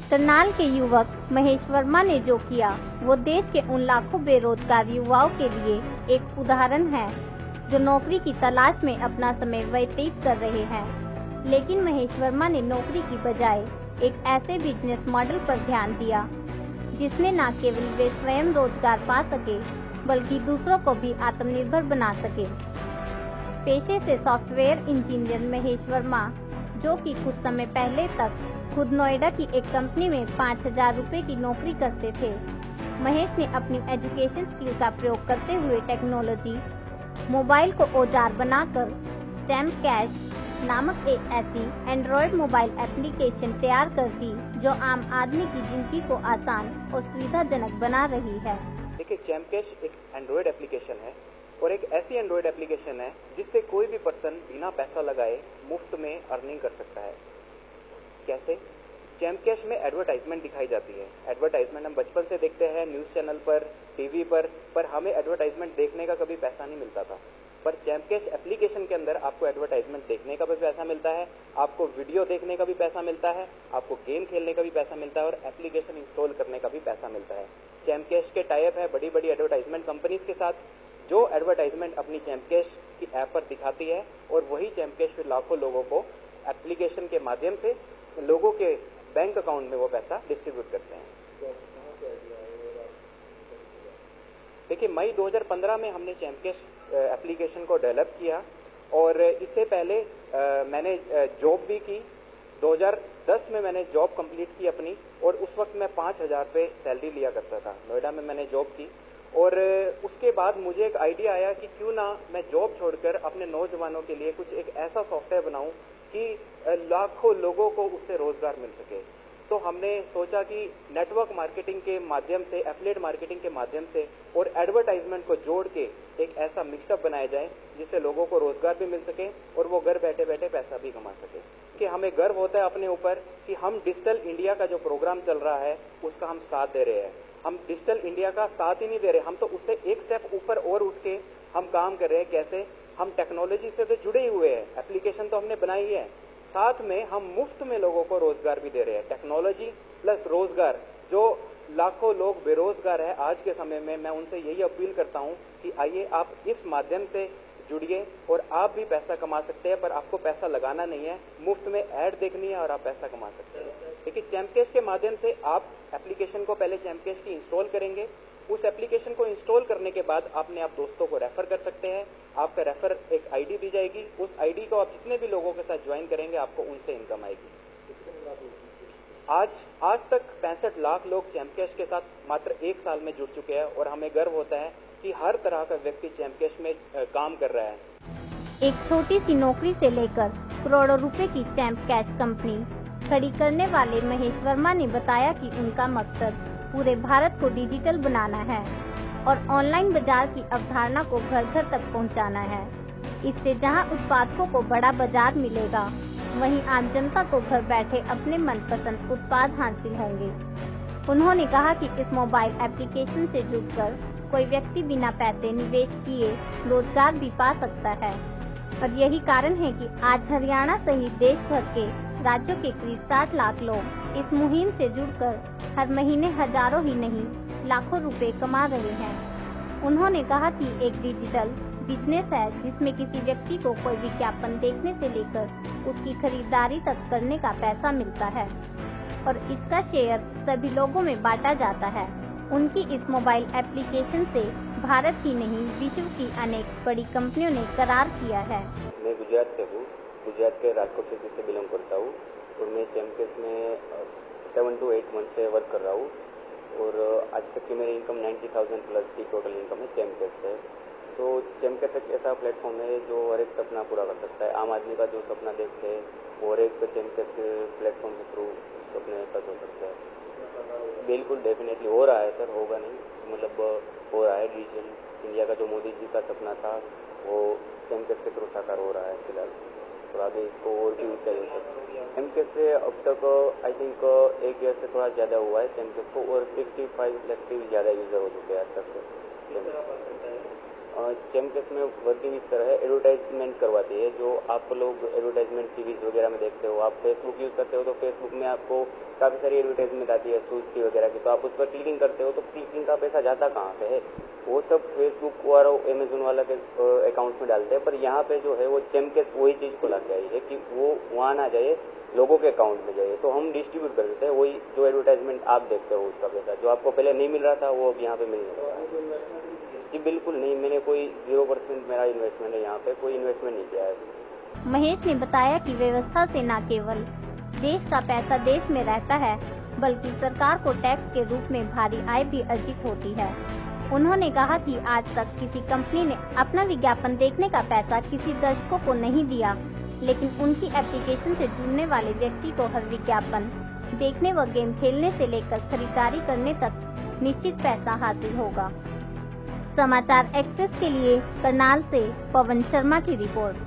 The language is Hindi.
करनाल के युवक महेश वर्मा ने जो किया वो देश के उन लाखों बेरोजगार युवाओं के लिए एक उदाहरण है जो नौकरी की तलाश में अपना समय व्यतीत कर रहे हैं। लेकिन महेश वर्मा ने नौकरी की बजाय एक ऐसे बिजनेस मॉडल पर ध्यान दिया जिसमें न केवल वे स्वयं रोजगार पा सके बल्कि दूसरों को भी आत्मनिर्भर बना सके। पेशे से सॉफ्टवेयर इंजीनियर महेश वर्मा, जो कि कुछ समय पहले तक खुद नोएडा की एक कंपनी में 5,000 रुपए की नौकरी करते थे, महेश ने अपनी एजुकेशन स्किल का प्रयोग करते हुए टेक्नोलॉजी मोबाइल को औजार बनाकर चैम्प कैश नामक एक ऐसी एंड्रॉयड मोबाइल एप्लीकेशन तैयार कर दी जो आम आदमी की जिंदगी को आसान और सुविधाजनक बना रही है। देखिए, चैम्प कैश एक एंड्रॉयड एप्लीकेशन है और एक ऐसी एंड्रॉयड एप्लीकेशन है जिससे कोई भी पर्सन बिना पैसा लगाए मुफ्त में अर्निंग कर सकता है। कैसे? चैम्प कैश में एडवर्टाइजमेंट दिखाई जाती है। एडवर्टाइजमेंट हम बचपन से देखते हैं न्यूज़ चैनल पर, टीवी पर हमें एडवर्टाइजमेंट देखने का कभी पैसा नहीं मिलता था। पर चैम्प कैश एप्लीकेशन के अंदर आपको एडवर्टाइजमेंट देखने का भी पैसा मिलता है, आपको वीडियो देखने का भी पैसा मिलता है, आपको गेम खेलने का भी पैसा मिलता है और एप्लीकेशन इंस्टॉल करने का भी पैसा मिलता है। चैम्प कैश के टाइप है बड़ी बड़ी एडवर्टाइजमेंट कंपनीज के साथ, जो एडवर्टाइजमेंट अपनी चैम्प कैश की ऐप पर दिखाती है और वही चैम्प कैश फिर लाखों लोगों को एप्लीकेशन के माध्यम से लोगों के बैंक अकाउंट में वो पैसा डिस्ट्रीब्यूट करते हैं। देखिए, मई 2015 में हमने चैम्प कैश एप्लीकेशन को डेवलप किया और इससे पहले मैंने जॉब भी की। 2010 में मैंने जॉब कंप्लीट की अपनी और उस वक्त मैं 5,000 रुपये सैलरी लिया करता था। नोएडा में मैंने जॉब की और उसके बाद मुझे एक आइडिया आया कि क्यों ना मैं जॉब छोड़कर अपने नौजवानों के लिए कुछ एक ऐसा सॉफ्टवेयर बनाऊं कि लाखों लोगों को उससे रोजगार मिल सके। तो हमने सोचा कि नेटवर्क मार्केटिंग के माध्यम से, एफिलिएट मार्केटिंग के माध्यम से और एडवर्टाइजमेंट को जोड़ के एक ऐसा मिक्सअप बनाया जाए जिससे लोगों को रोजगार भी मिल सके और वो घर बैठे बैठे पैसा भी कमा सके। कि हमें गर्व होता है अपने ऊपर कि हम डिजिटल इंडिया का जो प्रोग्राम चल रहा है उसका हम साथ दे रहे हैं। हम डिजिटल इंडिया का साथ ही नहीं दे रहे, हम तो उससे एक स्टेप ऊपर और उठ के हम काम कर रहे हैं। कैसे? हम टेक्नोलॉजी से तो जुड़े हुए हैं, एप्लीकेशन तो हमने बनाई है, साथ में हम मुफ्त में लोगों को रोजगार भी दे रहे हैं। टेक्नोलॉजी प्लस रोजगार, जो लाखों लोग बेरोजगार है आज के समय में, मैं उनसे यही अपील करता हूं कि आइए आप इस माध्यम से जुड़िए और आप भी पैसा कमा सकते हैं। पर आपको पैसा लगाना नहीं है, मुफ्त में ऐड देखनी है और आप पैसा कमा सकते हैं। देखिए, चैम्प कैश के माध्यम से आप एप्लीकेशन को पहले चैम्प कैश की इंस्टॉल करेंगे। उस एप्लीकेशन को इंस्टॉल करने के बाद आपने आप दोस्तों को रेफर कर सकते हैं। आपका रेफर एक आईडी दी जाएगी, उस आईडी को आप जितने भी लोगों के साथ ज्वाइन करेंगे आपको उनसे इनकम आएगी। आज तक 65 लाख लोग चैम्प कैश के साथ मात्र 1 साल में जुड़ चुके हैं और हमें गर्व होता है कि हर तरह का व्यक्ति चैम्प कैश में काम कर रहा है। एक छोटी सी नौकरी से लेकर करोड़ों रुपए की चैम्प कैश कंपनी खड़ी करने वाले महेश वर्मा ने बताया कि उनका मकसद पूरे भारत को डिजिटल बनाना है और ऑनलाइन बाजार की अवधारणा को घर घर तक पहुंचाना है। इससे जहां उत्पादकों को बड़ा बाजार मिलेगा, वहीं आम जनता को घर बैठे अपने मनपसंद उत्पाद हासिल होंगे। उन्होंने कहा कि इस मोबाइल एप्लीकेशन से जुड़कर कोई व्यक्ति बिना पैसे निवेश किए रोजगार भी पा सकता है और यही कारण है कि आज हरियाणा सहित देश भर के राज्यों के करीब 60 लाख लोग इस मुहिम से जुड़कर हर महीने हजारों ही नहीं लाखों रुपए कमा रहे हैं। उन्होंने कहा कि एक डिजिटल बिजनेस है जिसमें किसी व्यक्ति को कोई विज्ञापन देखने से लेकर उसकी खरीदारी तक करने का पैसा मिलता है और इसका शेयर सभी लोगों में बांटा जाता है। उनकी इस मोबाइल एप्लीकेशन से भारत ही नहीं विश्व की अनेक बड़ी कंपनियों ने करार किया है। मैं गुजरात से हूँ, गुजरात के राजकोट सिटी से बिलोंग करता हूँ और मैं चैम्प कैश में 7 to 8 मंथ से वर्क कर रहा हूँ और आज तक की मेरी इनकम 90,000 प्लस की टोटल इनकम है चैम्प कैश से। तो चैम्प कैश एक ऐसा प्लेटफॉर्म है जो हर एक सपना पूरा कर सकता है। आम आदमी का जो सपना देखते हैं और एक चैम्प कैश के प्लेटफॉर्म के थ्रू सपने सच हो सकते हैं। बिल्कुल डेफिनेटली हो रहा है सर, होगा नहीं, मतलब हो रहा है। डिजिटल इंडिया का जो मोदी जी का सपना था वो चैम्प कैश के थ्रू साकार हो रहा है फिलहाल, और आगे इसको और भी ऊंचाई हो सकती है। चैम्प कैश से अब तक आई थिंक 1 ईयर से थोड़ा ज़्यादा हुआ है चैम्प कैश को और 65 लाख से भी ज़्यादा यूज़र हो चुके हैं आज तक। चैम्पकेस में वर्किंग इस तरह है, एडवर्टाइजमेंट करवाती है। जो आप लोग एडवर्टाइजमेंट टीवीज वगैरह में देखते हो, आप फेसबुक यूज़ करते हो तो फेसबुक में आपको काफ़ी सारी एडवर्टाइजमेंट आती है शूज़ की वगैरह की, तो आप उस पर क्लिकिंग करते हो तो क्लिकिंग का पैसा जाता कहाँ पे है? वो सब फेसबुक और अमेजोन वाला के अकाउंट में डालते हैं। पर यहाँ पे जो है वो चैम्पकेस वही चीज़ को ला के आई है कि वो वहाँ ना जाए, लोगों के अकाउंट में जाए, तो हम डिस्ट्रीब्यूट कर देते हैं वही जो एडवर्टाइजमेंट आप देखते हो उसका पैसा, जो आपको पहले नहीं मिल रहा था वो अब यहाँ पे मिलने लगा है। जी बिल्कुल नहीं, मैंने कोई 0% मेरा इन्वेस्टमेंट है, यहाँ पे कोई इन्वेस्टमेंट नहीं किया है। महेश ने बताया कि व्यवस्था से न केवल देश का पैसा देश में रहता है, बल्कि सरकार को टैक्स के रूप में भारी आय भी अर्जित होती है। उन्होंने कहा कि आज तक किसी कंपनी ने अपना विज्ञापन देखने का पैसा किसी दर्शकों को नहीं दिया, लेकिन उनकी एप्लीकेशन से जुड़ने वाले व्यक्ति को हर विज्ञापन देखने व गेम खेलने से लेकर खरीदारी करने तक निश्चित पैसा हासिल होगा। समाचार एक्सप्रेस के लिए करनाल से पवन शर्मा की रिपोर्ट।